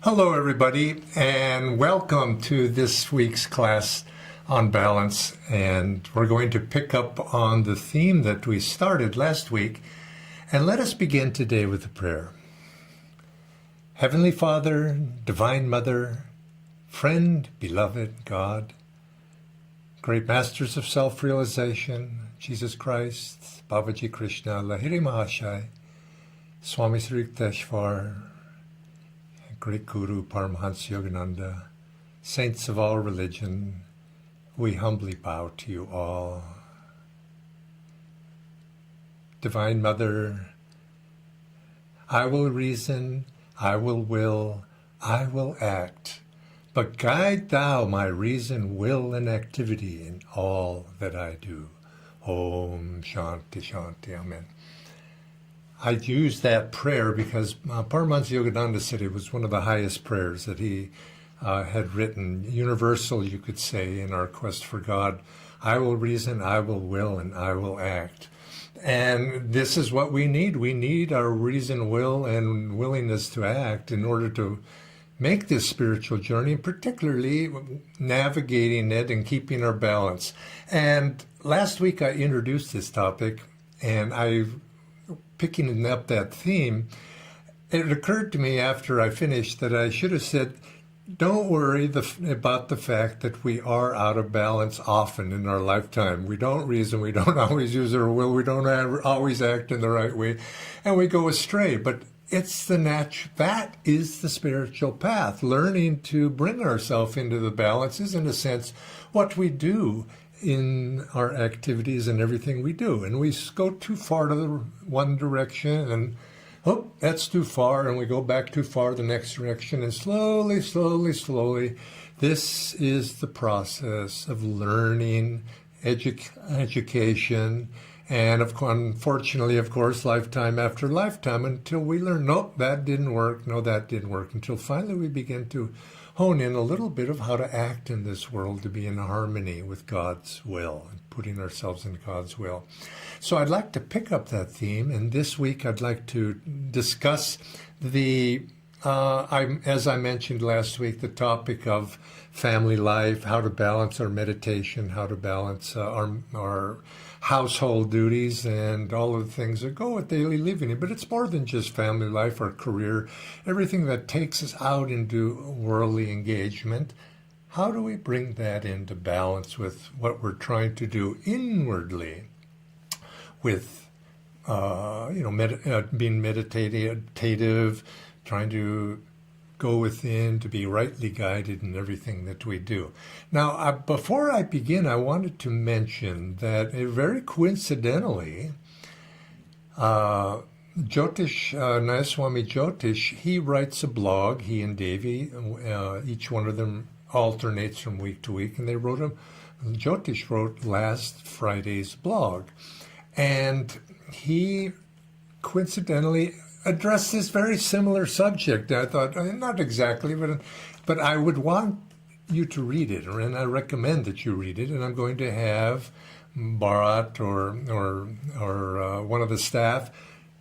Hello, everybody, and welcome to this week's class on balance. And we're going to pick up on the theme that we started last week. And let us begin today with a prayer. Heavenly Father, Divine Mother, friend, beloved God, great masters of self-realization, Jesus Christ, Babaji Krishna, Lahiri Mahashai, Swami Sri Yukteswar, Great Guru Paramahansa Yogananda, saints of all religion, we humbly bow to you all. Divine Mother, I will reason, I will, I will act, but guide thou my reason, will, and activity in all that I do. Om Shanti Shanti, Amen. I use that prayer because Paramahansa Yogananda said it was one of the highest prayers that he had written, universal, you could say, in our quest for God. I will reason, I will, and I will act. And this is what we need. We need our reason, will, and willingness to act in order to make this spiritual journey, particularly navigating it and keeping our balance. And last week I introduced this topic, and picking up that theme, it occurred to me after I finished that I should have said, don't worry about the fact that we are out of balance often in our lifetime. We don't reason, we don't always use our will, we don't always act in the right way, and we go astray. But it's that is the spiritual path. Learning to bring ourselves into the balance is, in a sense, what we do in our activities and everything we do. And we go too far to the one direction, and that's too far, and we go back too far the next direction, and slowly, this is the process of learning, education, and unfortunately, of course, lifetime after lifetime, until we learn, nope, that didn't work, no, that didn't work, until finally we begin to hone in a little bit of how to act in this world to be in harmony with God's will, and putting ourselves in God's will. So I'd like to pick up that theme, and this week I'd like to discuss as I mentioned last week, the topic of family life, how to balance our meditation, how to balance our household duties, and all of the things that go with daily living. But it's more than just family life or career, everything that takes us out into worldly engagement. How do we bring that into balance with what we're trying to do inwardly with, being meditative, trying to go within, to be rightly guided in everything that we do. Now, before I begin, I wanted to mention that very coincidentally, Nayaswami Jyotish, he writes a blog, he and Devi, each one of them alternates from week to week, and Jyotish wrote last Friday's blog. And he coincidentally addressed this very similar subject. I thought, not exactly, but I would want you to read it, and I recommend that you read it. And I'm going to have Bharat or one of the staff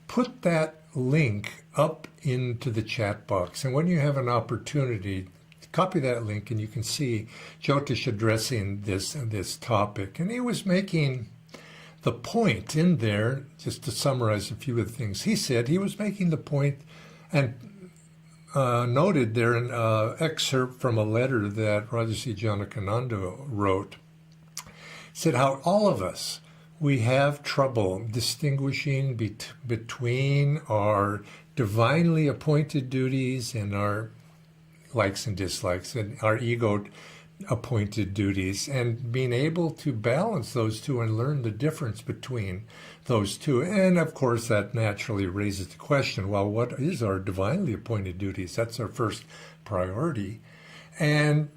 put that link up into the chat box. And when you have an opportunity, copy that link, and you can see Jyotish addressing this topic. And he was making the point in there, just to summarize a few of the things he said, he was making the point and noted there an excerpt from a letter that Rajarsi Janakananda wrote. He said how all of us, we have trouble distinguishing between our divinely appointed duties and our likes and dislikes, and our ego appointed duties, and being able to balance those two and learn the difference between those two. And of course that naturally raises the question, well, what is our divinely appointed duties? That's our first priority. And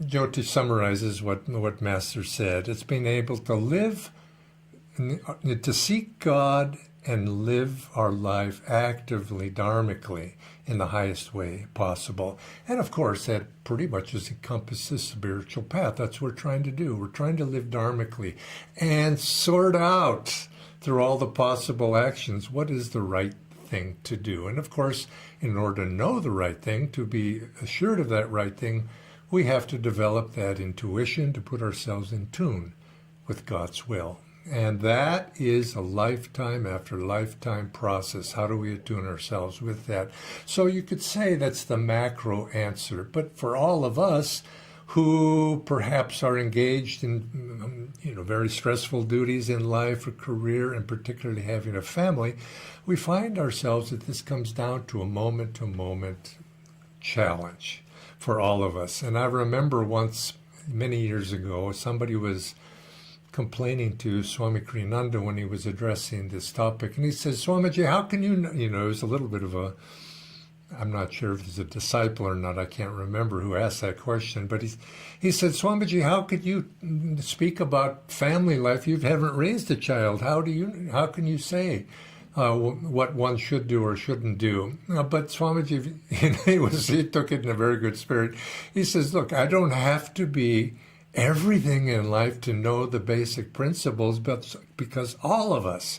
Jyoti summarizes what Master said. It's being able to live, to seek God and live our life actively, dharmically, in the highest way possible. And of course, that pretty much encompasses spiritual path. That's what we're trying to do. We're trying to live dharmically and sort out through all the possible actions what is the right thing to do. And of course, in order to know the right thing, to be assured of that right thing, we have to develop that intuition to put ourselves in tune with God's will. And that is a lifetime after lifetime process. How do we attune ourselves with that? So you could say that's the macro answer. But for all of us who perhaps are engaged in very stressful duties in life, a career, and particularly having a family, we find ourselves that this comes down to a moment-to-moment challenge for all of us. And I remember once, many years ago, somebody was complaining to Swami Ananda when he was addressing this topic. And he says, Swamiji, how can it was a little bit of a, I'm not sure if he's a disciple or not, I can't remember who asked that question, but he said, Swamiji, how could you speak about family life? You haven't raised a child. How can you say what one should do or shouldn't do? But Swamiji, he took it in a very good spirit. He says, look, I don't have to be everything in life to know the basic principles, but because all of us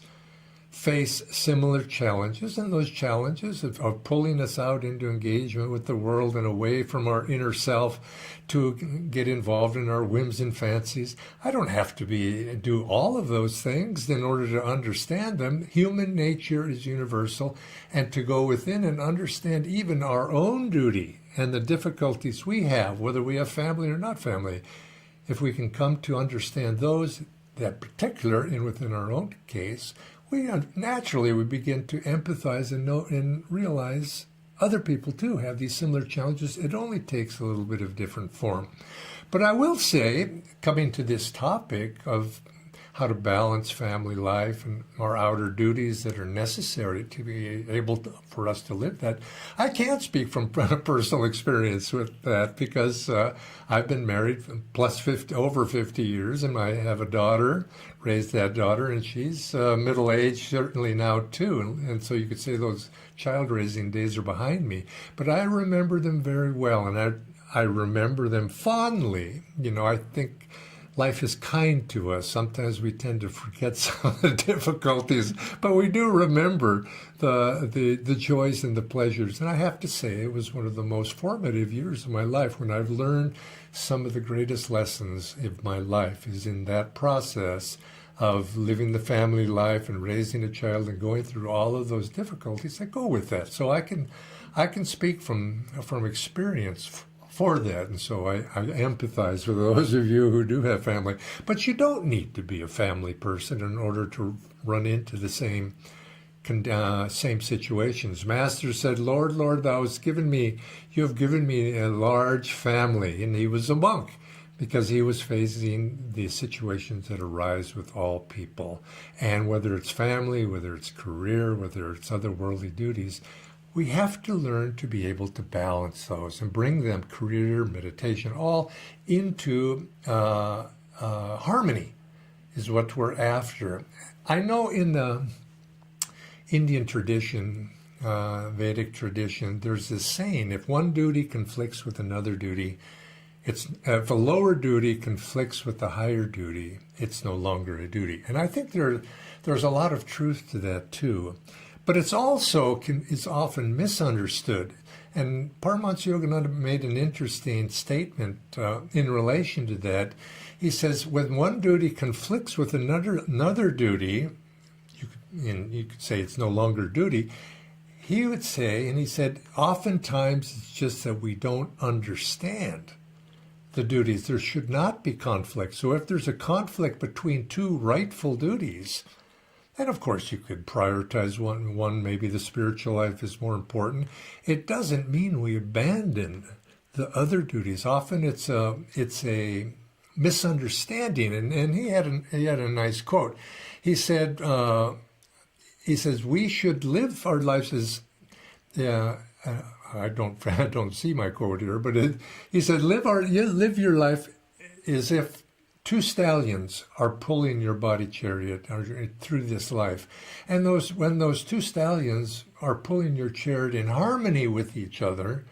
face similar challenges, and those challenges of pulling us out into engagement with the world and away from our inner self to get involved in our whims and fancies. I don't have to do all of those things in order to understand them. Human nature is universal, and to go within and understand even our own duty and the difficulties we have, whether we have family or not family, if we can come to understand those, that particular, and within our own case, we begin to empathize and know and realize other people too have these similar challenges. It only takes a little bit of different form. But I will say, coming to this topic of how to balance family life and our outer duties that are necessary to be able for us to live that, I can't speak from personal experience with that because I've been married over 50 years, and I have a daughter, raised that daughter, and she's middle-aged certainly now too. And so you could say those child-raising days are behind me. But I remember them very well, and I remember them fondly. I think life is kind to us. Sometimes we tend to forget some of the difficulties, but we do remember the joys and the pleasures. And I have to say, it was one of the most formative years of my life when I've learned some of the greatest lessons of my life is in that process of living the family life and raising a child and going through all of those difficulties that go with that. So I can speak from experience for that, and so I empathize with those of you who do have family. But you don't need to be a family person in order to run into the same situations. Master said, Lord, Lord, you have given me a large family. And he was a monk because he was facing the situations that arise with all people. And whether it's family, whether it's career, whether it's other worldly duties, we have to learn to be able to balance those and bring them, career, meditation, all into harmony is what we're after. I know in the Indian tradition, Vedic tradition, there's this saying, if one duty conflicts with another duty, if a lower duty conflicts with the higher duty, it's no longer a duty. And I think there's a lot of truth to that too. But it's also is often misunderstood. And Paramahansa Yogananda made an interesting statement in relation to that. He says, when one duty conflicts with another duty, you could say it's no longer duty. He would say, and he said, oftentimes it's just that we don't understand the duties. There should not be conflict. So if there's a conflict between two rightful duties, and of course, you could prioritize one. Maybe the spiritual life is more important. It doesn't mean we abandon the other duties. Often it's a misunderstanding. And he had a nice quote. He said, we should live our lives as I don't see my quote here, but he said, live your life as if two stallions are pulling your body chariot through this life. And when those two stallions are pulling your chariot in harmony with each other,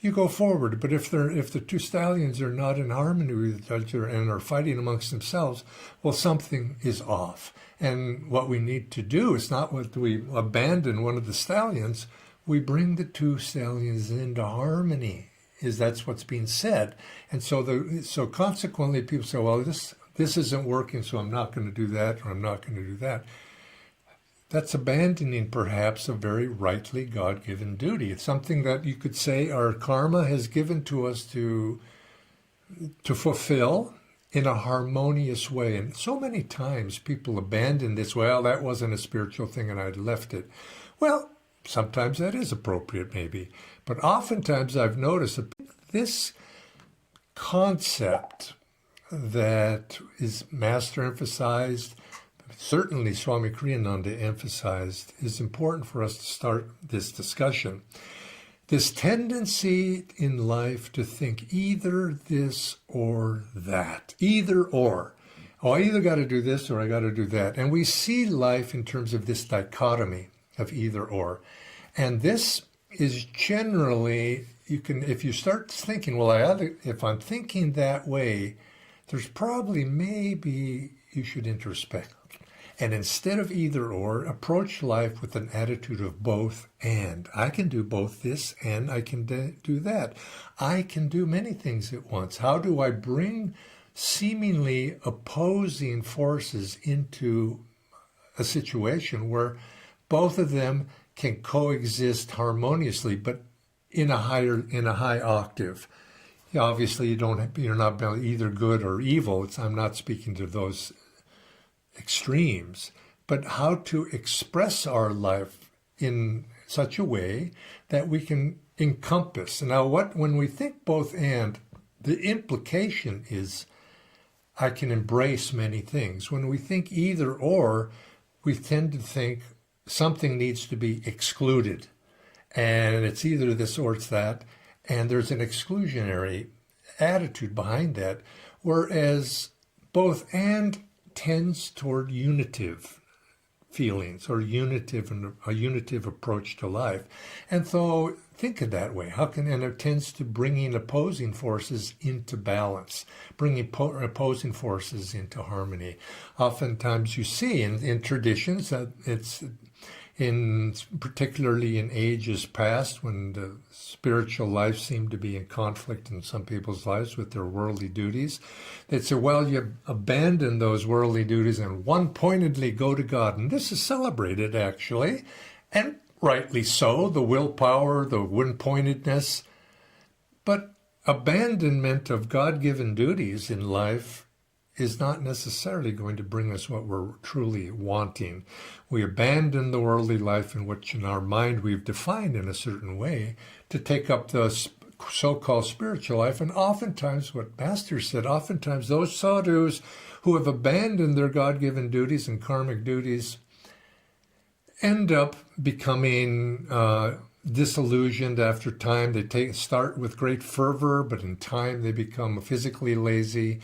you go forward. But if the two stallions are not in harmony with each other and are fighting amongst themselves, well, something is off. And what we need to do is not what we abandon one of the stallions, we bring the two stallions into harmony. That's what's being said. And so consequently people say, well, this isn't working, so I'm not going to do that, or I'm not going to do that. That's abandoning perhaps a very rightly God-given duty. It's something that you could say our karma has given to us to fulfill in a harmonious way. And so many times people abandon this, well, that wasn't a spiritual thing and I left it. Well, sometimes that is appropriate maybe. But oftentimes I've noticed that this concept that is master emphasized, certainly Swami Kriyananda emphasized, is important for us to start this discussion. This tendency in life to think either this or that, either or. Oh, I either got to do this or I got to do that. And we see life in terms of this dichotomy of either or. And this is generally, if you start thinking, well, if I'm thinking that way, there's probably maybe you should introspect. And instead of either or, approach life with an attitude of both and. I can do both this and I can do that. I can do many things at once. How do I bring seemingly opposing forces into a situation where both of them can coexist harmoniously, but in a high octave? Obviously, you're not either good or evil. I'm not speaking to those extremes, but how to express our life in such a way that we can encompass. Now, when we think both and, the implication is I can embrace many things. When we think either or, we tend to think something needs to be excluded, and it's either this or it's that, and there's an exclusionary attitude behind that, whereas both and tends toward unitive feelings or a unitive approach to life. And so think of that way. And it tends to bringing opposing forces into balance, bringing opposing forces into harmony. Oftentimes you see in traditions that it's particularly in ages past, when the spiritual life seemed to be in conflict in some people's lives with their worldly duties, they'd say, well, you abandon those worldly duties and one-pointedly go to God. And this is celebrated, actually, and rightly so, the willpower, the one-pointedness. But abandonment of God-given duties in life is not necessarily going to bring us what we're truly wanting. We abandon the worldly life in which in our mind we've defined in a certain way to take up the so-called spiritual life. And oftentimes, what Master said, oftentimes those sadhus who have abandoned their God-given duties and karmic duties end up becoming disillusioned after time. They start with great fervor, but in time they become physically lazy.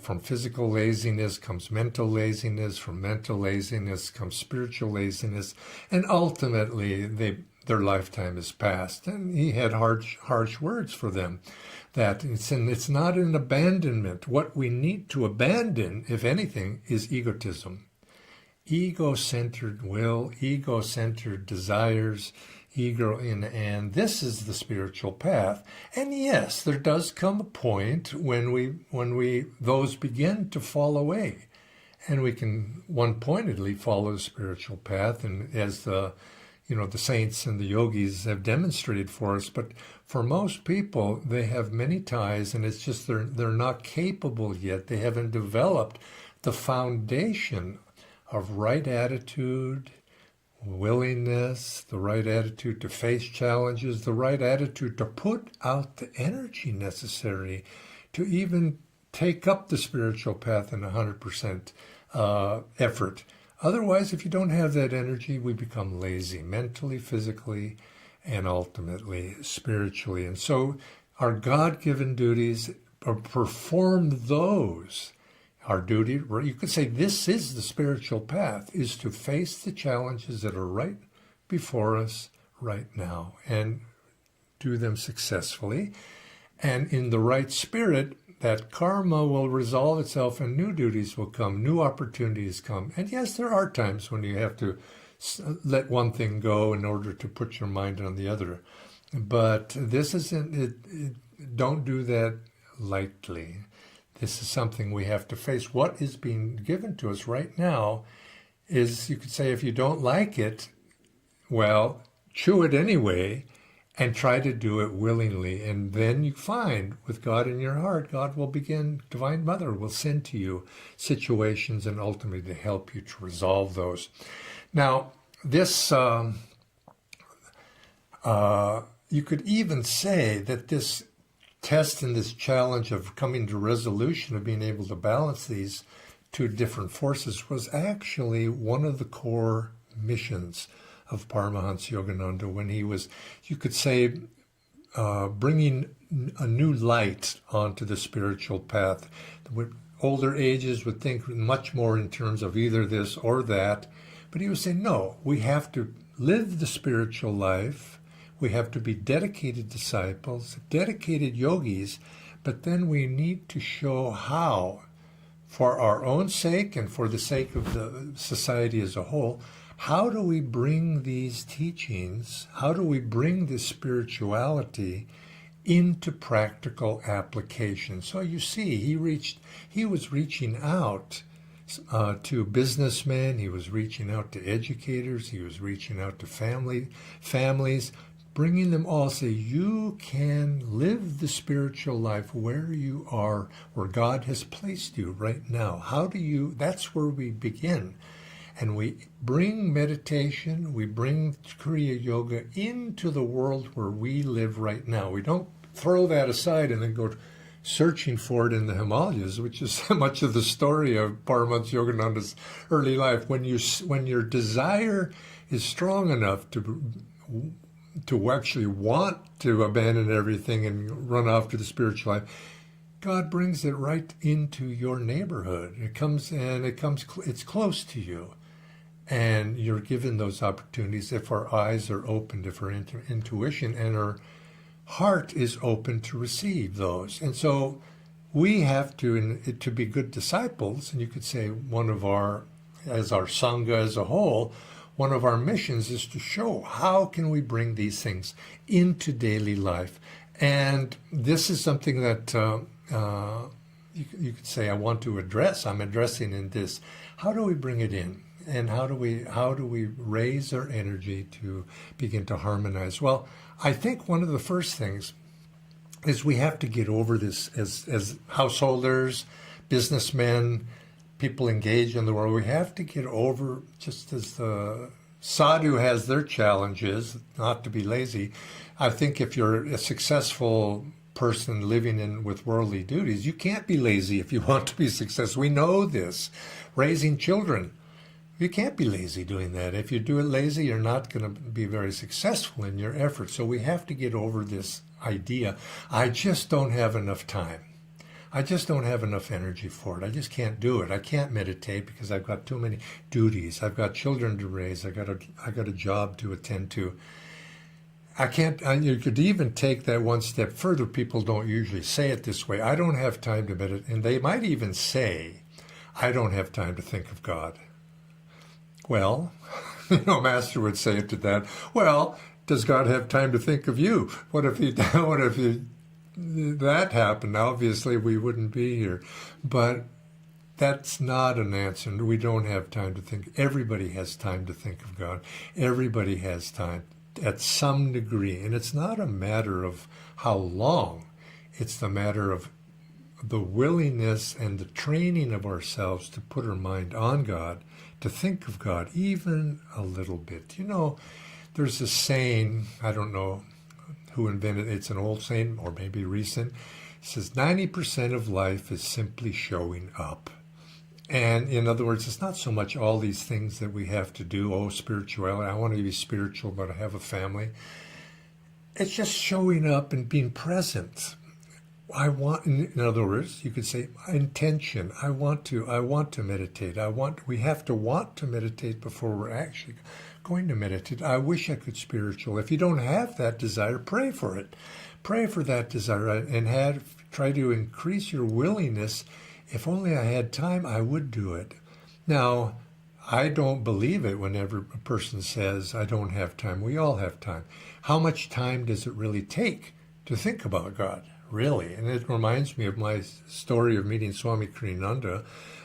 From physical laziness comes mental laziness. From mental laziness comes spiritual laziness. And ultimately, their lifetime is past. And he had harsh words for them. That it's not an abandonment. What we need to abandon, if anything, is egotism. Ego-centered will, ego-centered desires, and this is the spiritual path. And yes, there does come a point when those begin to fall away, and we can one-pointedly follow the spiritual path, and as the saints and the yogis have demonstrated for us. But for most people, they have many ties, and it's just they're not capable yet. They haven't developed the foundation of right attitude, willingness, the right attitude to face challenges, the right attitude to put out the energy necessary to even take up the spiritual path in 100% effort. Otherwise, if you don't have that energy, we become lazy mentally, physically, and ultimately spiritually. And so our God-given duties are perform those. Our duty, you could say this is the spiritual path, is to face the challenges that are right before us right now and do them successfully, and in the right spirit, that karma will resolve itself and new duties will come, new opportunities come. And yes, there are times when you have to let one thing go in order to put your mind on the other. But this isn't, don't do that lightly. This is something we have to face. What is being given to us right now is, you could say, if you don't like it, well, chew it anyway and try to do it willingly. And then you find, with God in your heart, God will begin, Divine Mother will send to you situations and ultimately to help you to resolve those. Now, this, you could even say that this test and this challenge of coming to resolution, of being able to balance these two different forces, was actually one of the core missions of Paramahansa Yogananda when he was, you could say, bringing a new light onto the spiritual path. Older ages would think much more in terms of either this or that, but he was saying, no, we have to live the spiritual life, we have to be dedicated disciples, dedicated yogis, but then we need to show how, for our own sake and for the sake of the society as a whole, how do we bring these teachings, how do we bring this spirituality into practical application? So you see, he was reaching out to businessmen, he was reaching out to educators, he was reaching out to families, bringing them all, say, you can live the spiritual life where you are, where God has placed you right now. How do you, that's where we begin. And we bring meditation, we bring Kriya Yoga into the world where we live right now. We don't throw that aside and then go searching for it in the Himalayas, which is much of the story of Paramahansa Yogananda's early life. When your desire is strong enough to actually want to abandon everything and run off to the spiritual life, God brings it right into your neighborhood. It's close to you. And you're given those opportunities if our eyes are opened, if our intuition and our heart is open to receive those. And so we have to be good disciples, and you could say as our Sangha as a whole, one of our missions is to show how can we bring these things into daily life. And this is something that you could say I want to address. I'm addressing in this. How do we bring it in? And how do we raise our energy to begin to harmonize? Well, I think one of the first things is we have to get over this as householders, businessmen, people engaged in the world. We have to get over, just as the sadhu has their challenges, not to be lazy. I think if you're a successful person living with worldly duties, you can't be lazy if you want to be successful. We know this. Raising children, you can't be lazy doing that. If you do it lazy, you're not going to be very successful in your efforts. So we have to get over this idea. I just don't have enough time. I just don't have enough energy for it. I just can't do it. I can't meditate because I've got too many duties. I've got children to raise. I got a job to attend to. I can't. You could even take that one step further. People don't usually say it this way. I don't have time to meditate, and they might even say, "I don't have time to think of God." Well, Master would say to that. Well, does God have time to think of you? What if that happened? Obviously, we wouldn't be here. But that's not an answer. We don't have time to think. Everybody has time to think of God. Everybody has time at some degree. And it's not a matter of how long. It's the matter of the willingness and the training of ourselves to put our mind on God, to think of God even a little bit. There's a saying, I don't know who invented it, it's an old saying or maybe recent. It says 90% of life is simply showing up. And in other words, it's not so much all these things that we have to do. Spirituality, I want to be spiritual, but I have a family. It's just showing up and being present. In other words, you could say intention. I want to meditate. We have to want to meditate before we're actually going to meditate. I wish I could spiritual. If you don't have that desire, pray for it. Pray for that desire and try to increase your willingness. If only I had time, I would do it. Now, I don't believe it whenever a person says, I don't have time. We all have time. How much time does it really take to think about God? Really? And it reminds me of my story of meeting Swami Ananda.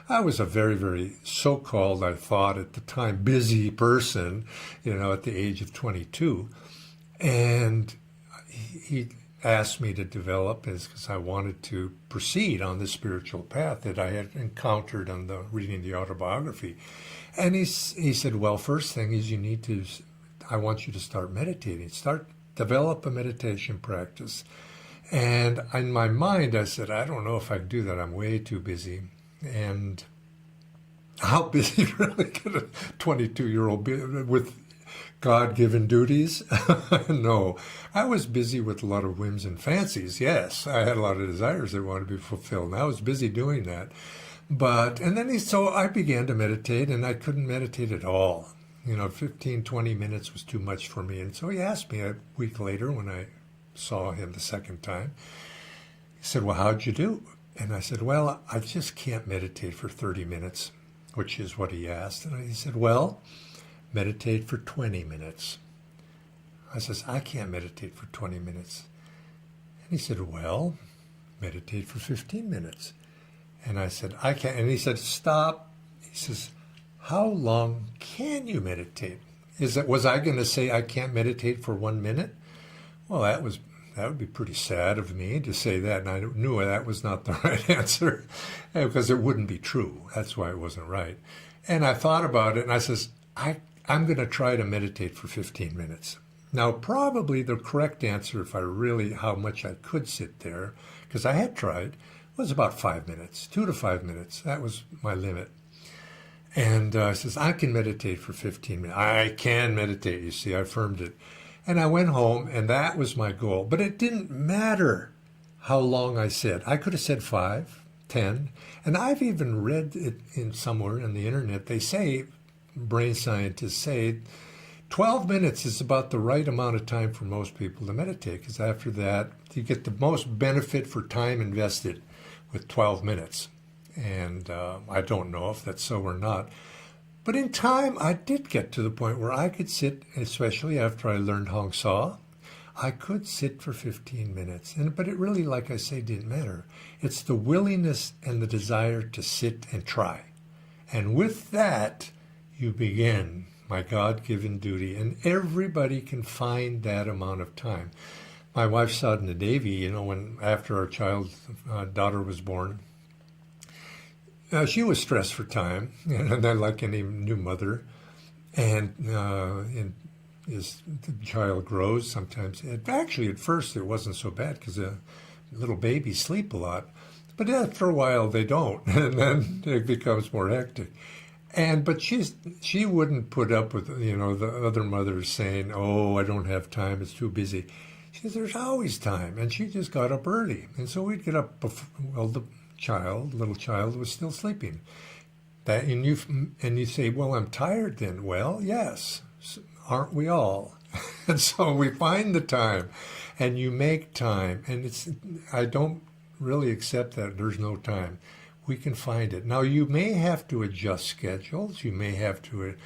I was a very, very so-called, I thought at the time, busy person, at the age of 22. And he asked me to develop because I wanted to proceed on the spiritual path that I had encountered on reading the autobiography. And he said, well, first thing is I want you to start meditating. Develop a meditation practice. And in my mind, I said, I don't know if I can do that. I'm way too busy. And how busy really could a 22-year-old be with God-given duties? No. I was busy with a lot of whims and fancies. Yes, I had a lot of desires that wanted to be fulfilled. And I was busy doing that. So I began to meditate, and I couldn't meditate at all. 15, 20 minutes was too much for me. And so he asked me a week later when I saw him the second time, he said, well, how'd you do? And I said, well, I just can't meditate for 30 minutes, which is what he asked. And he said, well, meditate for 20 minutes. I says, I can't meditate for 20 minutes. And he said, well, meditate for 15 minutes. And I said, I can't. And he said, stop. He says, how long can you meditate? Was I going to say I can't meditate for 1 minute? Well, that would be pretty sad of me to say that. And I knew that was not the right answer because it wouldn't be true. That's why it wasn't right. And I thought about it and I says, I'm going to try to meditate for 15 minutes. Now, probably the correct answer, how much I could sit there, because I had tried, was about 5 minutes, 2 to 5 minutes. That was my limit. And I says, I can meditate for 15 minutes. I can meditate, you see, I affirmed it. And I went home, and that was my goal. But it didn't matter how long I said. I could have said 5, 10. And I've even read it somewhere on the internet. They say, brain scientists say, 12 minutes is about the right amount of time for most people to meditate, because after that, you get the most benefit for time invested with 12 minutes. And I don't know if that's so or not. But in time, I did get to the point where I could sit, especially after I learned Hong Sa, I could sit for 15 minutes. But it really, like I say, didn't matter. It's the willingness and the desire to sit and try. And with that, you begin my God-given duty. And everybody can find that amount of time. My wife Sadhana Devi, after our daughter was born, she was stressed for time, and like any new mother. And as the child grows, sometimes, actually at first it wasn't so bad because little babies sleep a lot. But after a while they don't, and then it becomes more hectic. But she wouldn't put up with the other mothers saying, "Oh, I don't have time; it's too busy." She says, "There's always time," and she just got up early, and so we'd get up before, the little child was still sleeping. And you say, "Well, I'm tired then." Well, yes, aren't we all? And so we find the time, and you make time, and I don't really accept that there's no time. We can find it. Now, you may have to adjust schedules. You may have to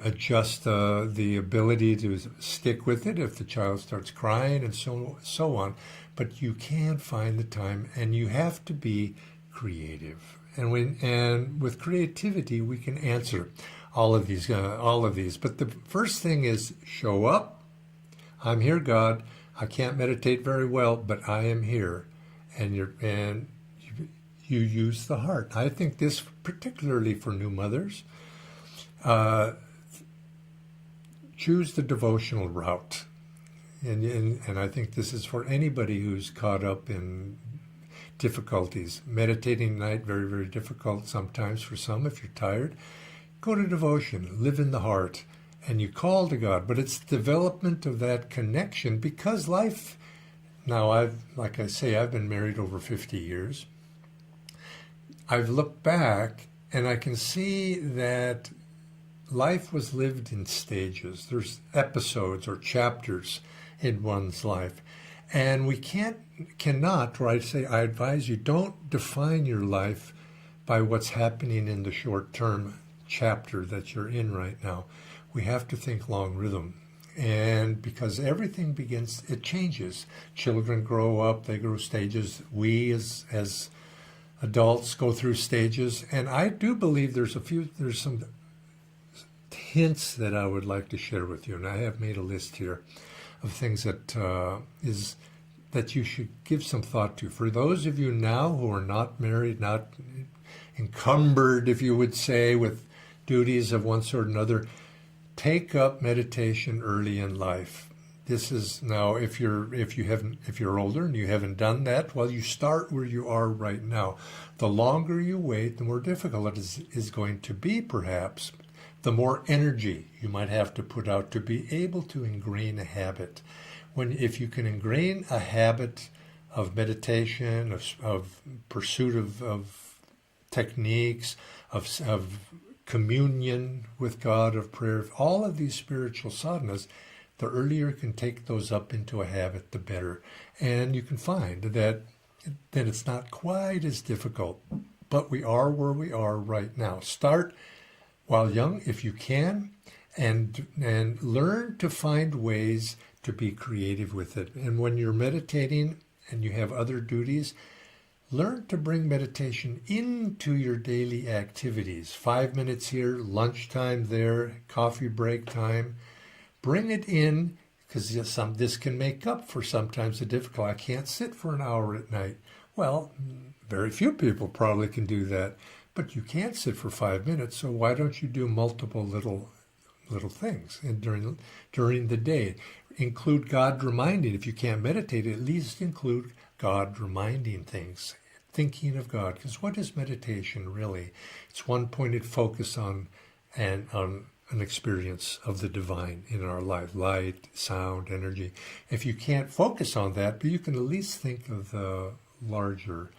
adjust the ability to stick with it if the child starts crying and so on. But you can find the time, and you have to be creative. And with creativity, we can answer all of these. But the first thing is show up. I'm here, God. I can't meditate very well, but I am here, and you use the heart. I think this particularly for new mothers. Choose the devotional route. And I think this is for anybody who's caught up in difficulties. Meditating at night, very, very difficult sometimes for some if you're tired. Go to devotion, live in the heart, and you call to God. But it's development of that connection because life, now like I say, I've been married over 50 years. I've looked back and I can see that life was lived in stages. There's episodes or chapters in one's life. And we cannot, or I advise you, don't define your life by what's happening in the short-term chapter that you're in right now. We have to think long rhythm. And because everything it changes. Children grow up, they grow stages. We as adults go through stages. And I do believe there's some hints that I would like to share with you. And I have made a list here of things that you should give some thought to. For those of you now who are not married, not encumbered, if you would say, with duties of one sort or another, take up meditation early in life. This is now, if you're older and you haven't done that, well, you start where you are right now. The longer you wait, the more difficult it is going to be, perhaps. The more energy you might have to put out to be able to ingrain a habit. If you can ingrain a habit of meditation, of pursuit of techniques, of communion with God, of prayer, all of these spiritual sadhanas, the earlier you can take those up into a habit, the better. And you can find that it's not quite as difficult, but we are where we are right now. Start while young, if you can, and learn to find ways to be creative with it. And when you're meditating and you have other duties, learn to bring meditation into your daily activities. 5 minutes here, lunchtime there, coffee break time. Bring it in, because this can make up for sometimes the difficulty. I can't sit for an hour at night. Well, very few people probably can do that, but you can't sit for 5 minutes, so why don't you do multiple little things during the day? Include God reminding. If you can't meditate, at least include God reminding things, thinking of God. Because what is meditation really? It's one-pointed focus on an experience of the divine in our life, light, sound, energy. If you can't focus on that, but you can at least think of the larger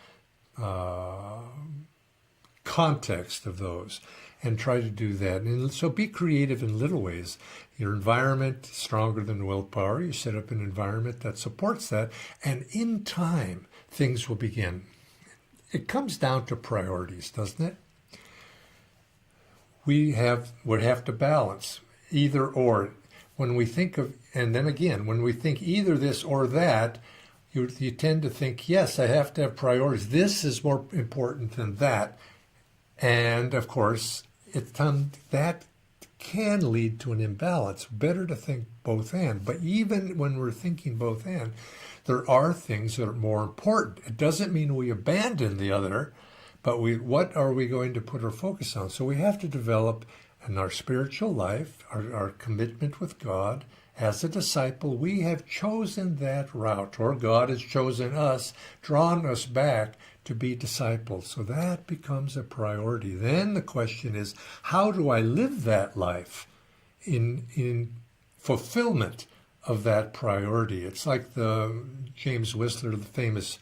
context of those and try to do that. And so be creative in little ways. Your environment is stronger than willpower. You set up an environment that supports that, and in time, things will begin. It comes down to priorities, doesn't it? We would have to balance either or. When we think of, and then again, when we think either this or that, you tend to think, yes, I have to have priorities. This is more important than that. And of course, that can lead to an imbalance. Better to think both and. But even when we're thinking both and, there are things that are more important. It doesn't mean we abandon the other, but what are we going to put our focus on? So we have to develop in our spiritual life, our commitment with God. As a disciple, we have chosen that route, or God has chosen us, drawn us back to be disciples. So that becomes a priority. Then the question is, how do I live that life in fulfillment of that priority? It's like the James Whistler, the famous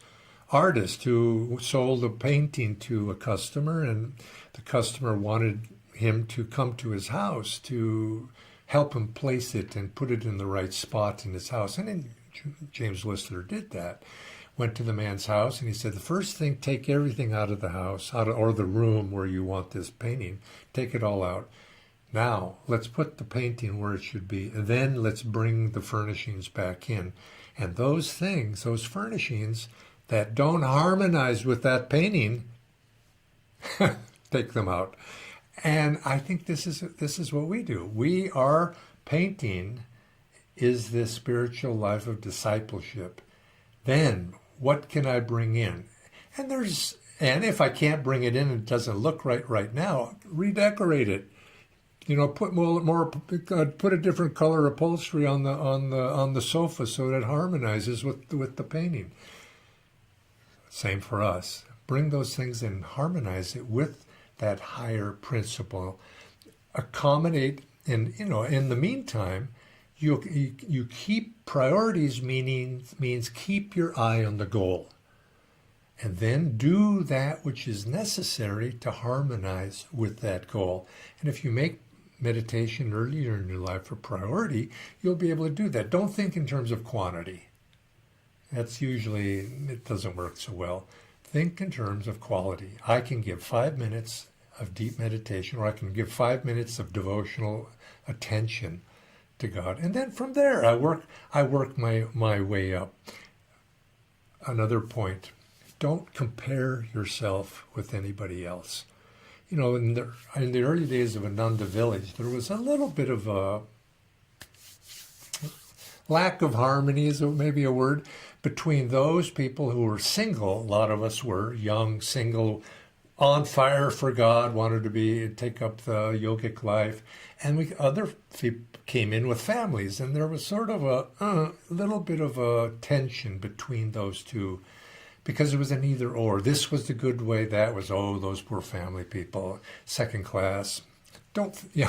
artist who sold a painting to a customer, and the customer wanted him to come to his house to help him place it and put it in the right spot in his house. And then James Whistler did that. Went to the man's house, and he said, the first thing, take everything out of the house, or the room where you want this painting. Take it all out. Now, let's put the painting where it should be. And then let's bring the furnishings back in. And those things, those furnishings that don't harmonize with that painting, take them out. And I think this is what we do. Our painting is this spiritual life of discipleship. Then what can I bring in? And if I can't bring it in and it doesn't look right now, redecorate it. Put put a different color upholstery on the sofa so that it harmonizes with the painting. Same for us. Bring those things and harmonize it with that higher principle. Accommodate, and in the meantime, you keep priorities, means keep your eye on the goal, and then do that which is necessary to harmonize with that goal. And if you make meditation earlier in your life a priority, you'll be able to do that. Don't think in terms of quantity. That's usually, it doesn't work so well. Think in terms of quality. I can give 5 minutes of deep meditation, or I can give 5 minutes of devotional attention to God. And then from there, I work my way up. Another point, don't compare yourself with anybody else. You know, in the early days of Ananda village, there was a little bit of a lack of harmony, is maybe a word, between those people who were single. A lot of us were young, single, on fire for God, wanted to take up the yogic life, and other people came in with families, and there was sort of a little bit of a tension between those two, because it was an either or. This was the good way, that was, those poor family people, second class. We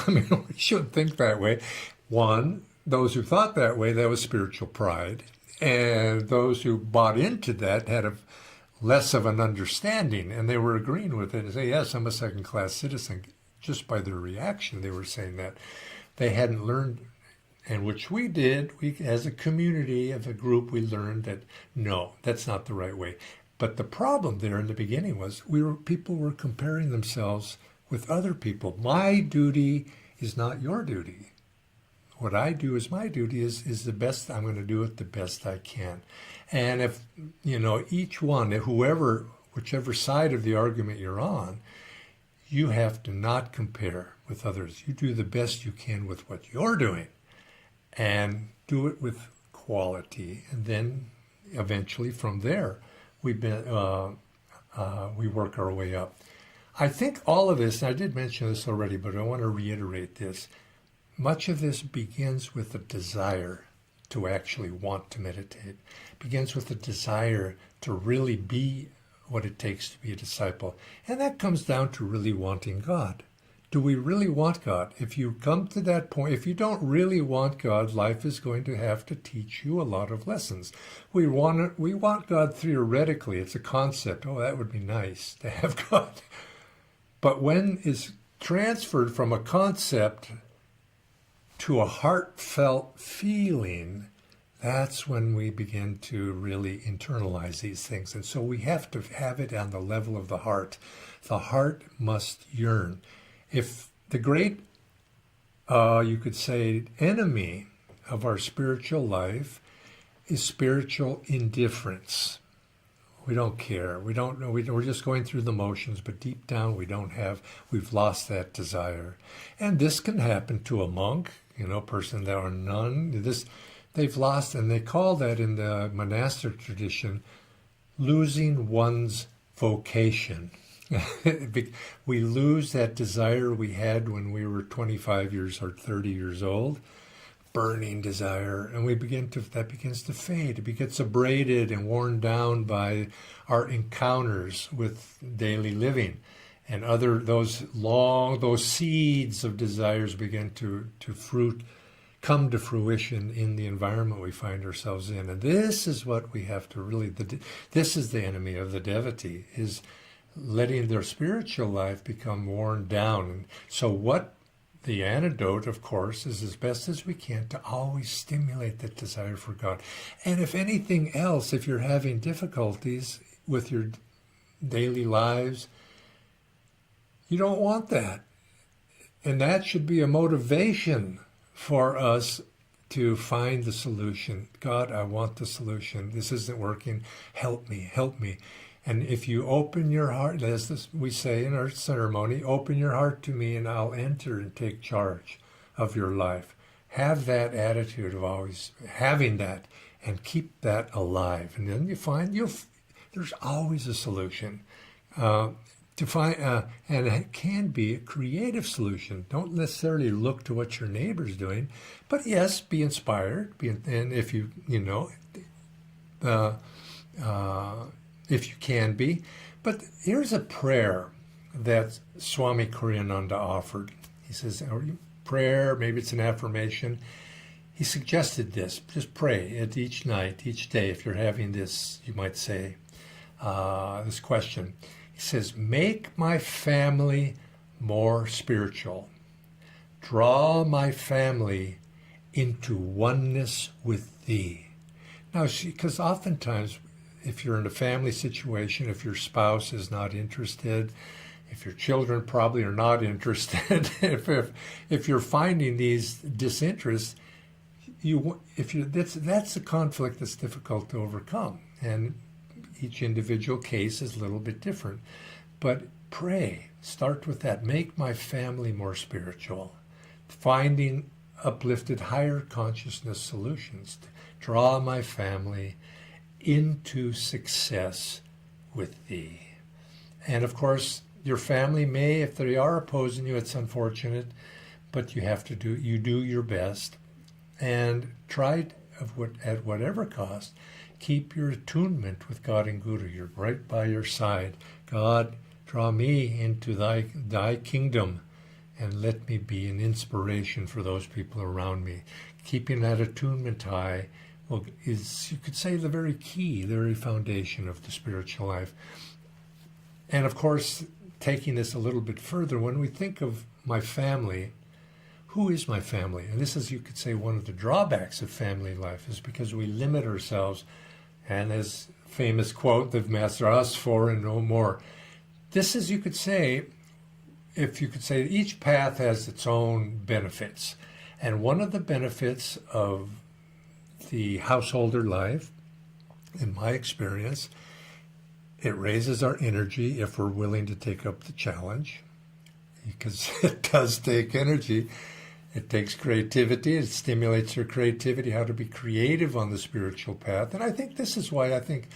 shouldn't think that way. One, those who thought that way, that was spiritual pride, and those who bought into that had less of an understanding, and they were agreeing with it and say, yes, I'm a second-class citizen. Just by their reaction, they were saying that. They hadn't learned, and which we did. We, as a community, as a group, we learned that, no, that's not the right way. But the problem there in the beginning was people were comparing themselves with other people. My duty is not your duty. What I do is my duty, is the best. I'm going to do it the best I can. And if, each one, whichever side of the argument you're on, you have to not compare with others. You do the best you can with what you're doing, and do it with quality. And then eventually from there, we work our way up. I think all of this, and I did mention this already, but I want to reiterate this. Much of this begins with a desire to actually want to meditate. It begins with a desire to really be what it takes to be a disciple. And that comes down to really wanting God. Do we really want God? If you come to that point, if you don't really want God, life is going to have to teach you a lot of lessons. We want God theoretically. It's a concept. That would be nice to have God. But when it's transferred from a concept to a heartfelt feeling, that's when we begin to really internalize these things. And so we have to have it on the level of the heart. The heart must yearn. If the great, you could say, enemy of our spiritual life is spiritual indifference. We don't care. We don't know. We're just going through the motions, but deep down we've lost that desire. And this can happen to a monk, person that are nun. They've lost, and they call that in the monastic tradition, losing one's vocation. We lose that desire we had when we were 25 years or 30 years old, burning desire, and that begins to fade. It gets abraded and worn down by our encounters with daily living, and those seeds of desires begin to come to fruition in the environment we find ourselves in. And this is what we have to really, this is the enemy of the devotee, is letting their spiritual life become worn down. And so the antidote, of course, is as best as we can to always stimulate that desire for God. And if anything else, if you're having difficulties with your daily lives, you don't want that. And that should be a motivation for us to find the solution. God, I want the solution. This isn't working. Help me, help me. And if you open your heart, as we say in our ceremony, open your heart to me and I'll enter and take charge of your life. Have that attitude of always having that and keep that alive. And then you find there's always a solution. And it can be a creative solution. Don't necessarily look to what your neighbor's doing, but yes, be inspired. And if if you can be. But here's a prayer that Swami Kriyananda offered. He says, prayer, maybe it's an affirmation. He suggested this. Just pray it each night, each day. If you're having this, you might say, this question. He says, make my family more spiritual. Draw my family into oneness with thee. Now, because oftentimes, if you're in a family situation, if your spouse is not interested, if your children probably are not interested, if you're finding these disinterests, that's a conflict that's difficult to overcome, and each individual case is a little bit different. But pray, start with that. Make my family more spiritual, finding uplifted higher consciousness solutions. Draw my family into success with thee. And of course, your family may, if they are opposing you, it's unfortunate, but you do your best, and try at whatever cost, keep your attunement with God and Guru. You're right by your side. God, draw me into thy kingdom, and let me be an inspiration for those people around me. Keeping that attunement high is, you could say, the very key, the very foundation of the spiritual life. And of course, taking this a little bit further, when we think of my family, who is my family? And this is, you could say, one of the drawbacks of family life, is because we limit ourselves. And as famous quote, the Master, us for and no more. This is, you could say, each path has its own benefits. And one of the benefits of the householder life, in my experience, it raises our energy if we're willing to take up the challenge, because it does take energy. It takes creativity. It stimulates your creativity, how to be creative on the spiritual path. And I think this is why I think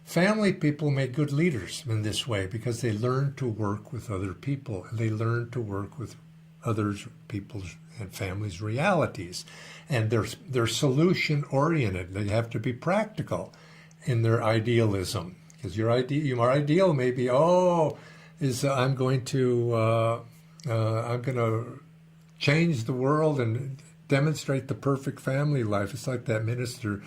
family people make good leaders in this way, because they learn to work with other people. They learn to work with other people's and families' realities. And they're solution-oriented. They have to be practical in their idealism. Because your ideal may be, I'm going to change the world and demonstrate the perfect family life. It's like that minister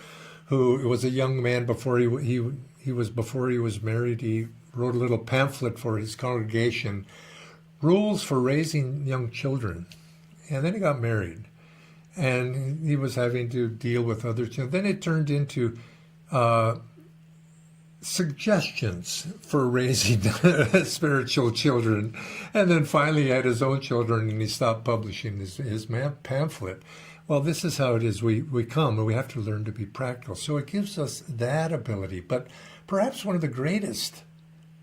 who was a young man before he was married. He wrote a little pamphlet for his congregation, rules for raising young children. And then he got married, and he was having to deal with other children. Then it turned into suggestions for raising spiritual children. And then finally he had his own children, and he stopped publishing his pamphlet. Well, this is how it is. We come, and we have to learn to be practical. So it gives us that ability. But perhaps one of the greatest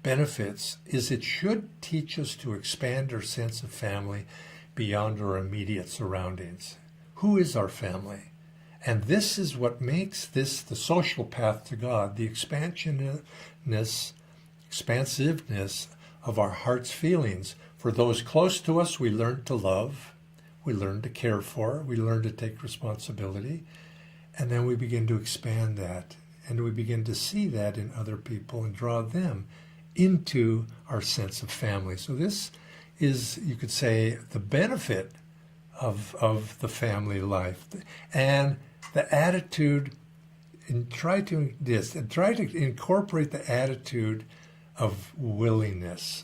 benefits is it should teach us to expand our sense of family beyond our immediate surroundings. Who is our family? And this is what makes this the social path to God, the expansiveness of our heart's feelings. For those close to us, we learn to love, we learn to care for, we learn to take responsibility, and then we begin to expand that, and we begin to see that in other people and draw them into our sense of family. So this is, you could say, the benefit of the family life, and the attitude, and try to incorporate the attitude of willingness.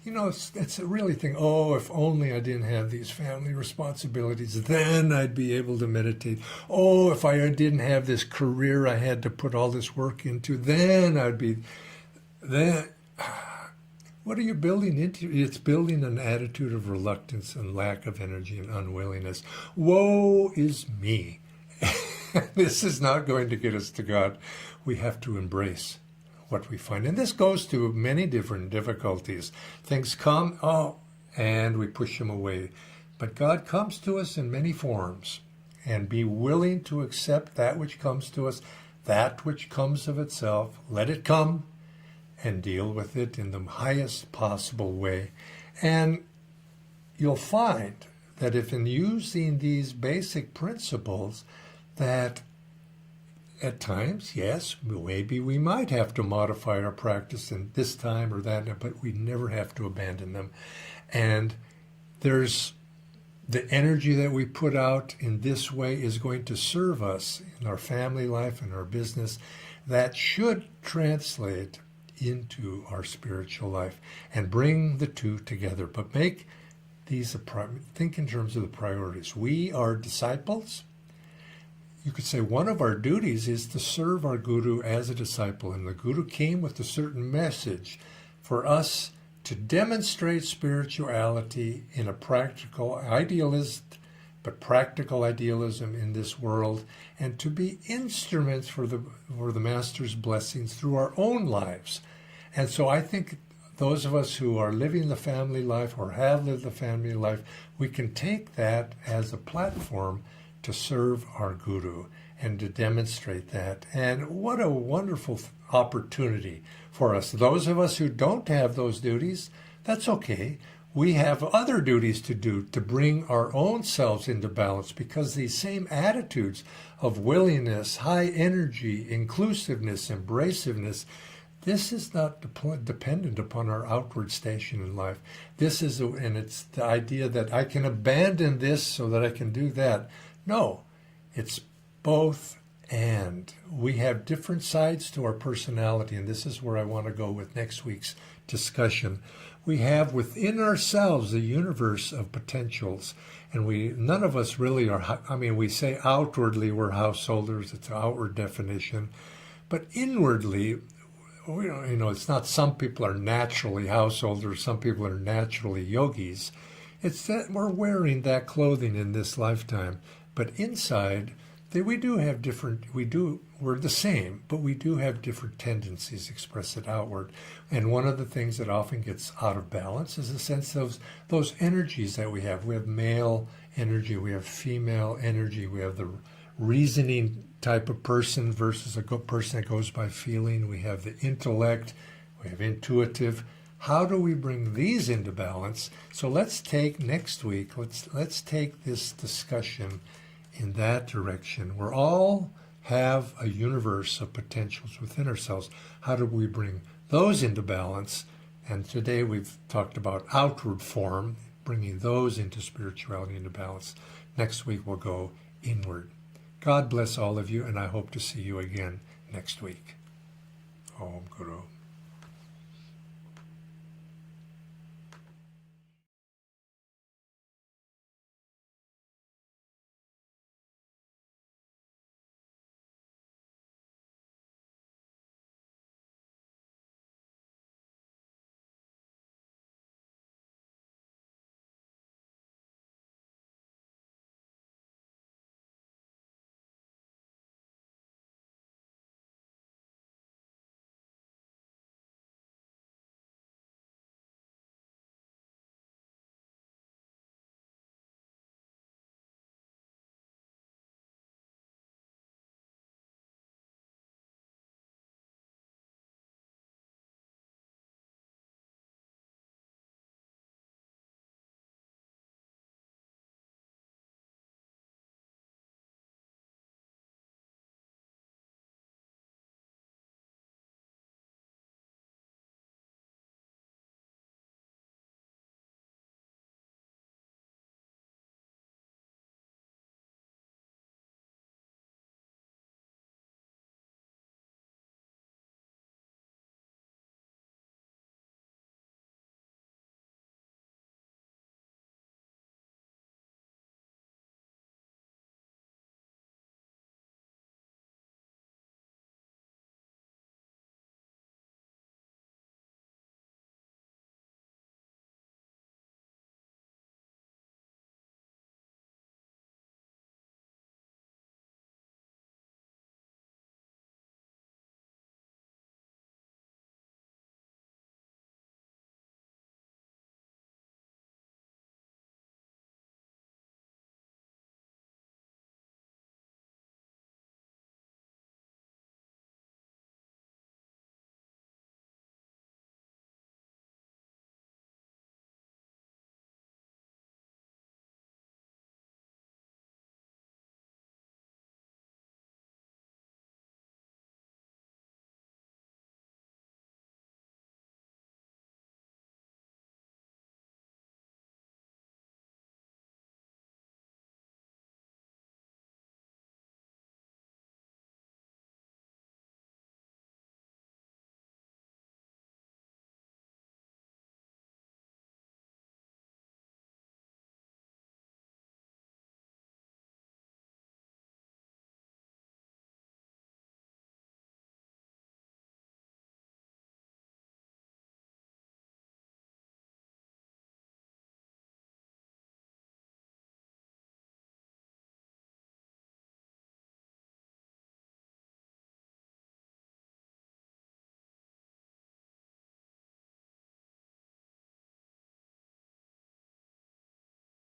It's a really thing. If only I didn't have these family responsibilities, then I'd be able to meditate. If I didn't have this career I had to put all this work into, then I'd be. Then, what are you building into? It's building an attitude of reluctance and lack of energy and unwillingness. Woe is me. This is not going to get us to God. We have to embrace what we find. And this goes to many different difficulties. Things come, and we push them away. But God comes to us in many forms, and be willing to accept that which comes to us, that which comes of itself. Let it come, and deal with it in the highest possible way. And you'll find that if in using these basic principles, that at times, yes, maybe we might have to modify our practice in this time or that, but we never have to abandon them. And there's the energy that we put out in this way is going to serve us in our family life and our business. That should translate into our spiritual life and bring the two together. But make think in terms of the priorities. We are disciples. You could say one of our duties is to serve our Guru as a disciple, and the Guru came with a certain message for us to demonstrate spirituality in a practical, idealist, but practical idealism in this world, and to be instruments for the Master's blessings through our own lives. And so I think those of us who are living the family life or have lived the family life, we can take that as a platform to serve our Guru and to demonstrate that. And what a wonderful opportunity for us. Those of us who don't have those duties, that's okay. We have other duties to do to bring our own selves into balance, because these same attitudes of willingness, high energy, inclusiveness, embraciveness, this is not dependent upon our outward station in life. And it's the idea that I can abandon this so that I can do that. No, it's both and. We have different sides to our personality, and this is where I want to go with next week's discussion. We have within ourselves a universe of potentials, and none of us really are, we say outwardly we're householders, it's an outward definition, but inwardly, it's not some people are naturally householders, some people are naturally yogis. It's that we're wearing that clothing in this lifetime. But inside, we're the same, but we do have different tendencies expressed outward. And one of the things that often gets out of balance is the sense of those energies that we have. We have male energy, we have female energy, we have the reasoning type of person versus a good person that goes by feeling. We have the intellect, we have intuitive. How do we bring these into balance? So let's take next week, let's take this discussion in that direction. We all have a universe of potentials within ourselves. How do we bring those into balance? And today we've talked about outward form, bringing those into spirituality into balance. Next week we'll go inward. God bless all of you, and I hope to see you again next week. Om Guru.